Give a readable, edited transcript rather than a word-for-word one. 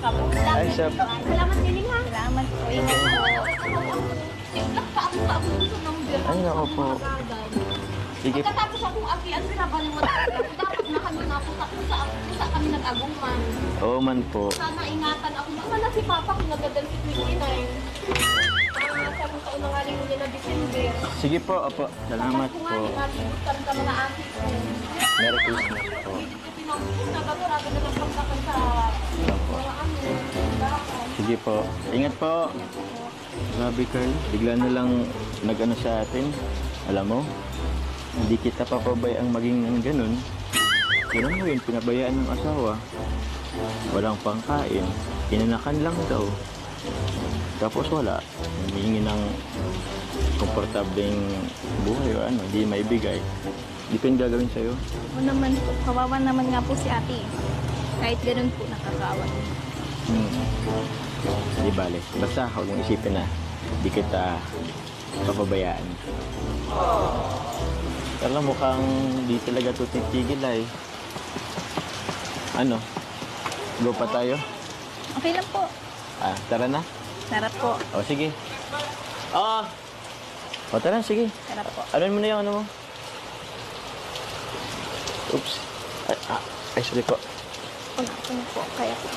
ka po. Ay, siya. Salamat din ha. Salamat po. Ingat po. Ako gusto ng beer. Ay, ako po. Sige. Pagkatapos akong apian, binabaliwat ako. Dapat na kami napunta sa kami nag-aguman. Oo man po. Sana ingatan ako. Wala si Papa kung nagagal si 29. Sa kung taon na nga rin niya na December. Sige po, opo. Salamat Tapos po. ko nga rin, nalibutan ka mga ate ko. Merry Christmas po. Nagagarado na lang pagkakan sa Opo. mga ano. Bakit? Sige po. Ingat po. Grabe, Carl. Bigla na lang nag-ano sa atin. Alam mo, hindi kita papabayang maging ganun. Sino mo yun, pinabayaan ng asawa. Walang pangkain. Inanakan lang daw. Tapos wala. Humingi ng komportableng buhay o ano, hindi maibigay. Hindi ko yung gagawin sa'yo. O naman po, kawawa naman nga po si ate. Kahit ganun po, nakakawa. Di bale. Basta huwag mong isipin na di kita papabayaan. Pero mukhang di talaga ito titigil ay. Ano? Go pa tayo? Okay lang po. Tara na. Sarap po. O, sige. O, tara, sige. Sarap po. Ano mo na yung ano mo? Oops. Ay, sorry po. Kung ako na po, kaya po.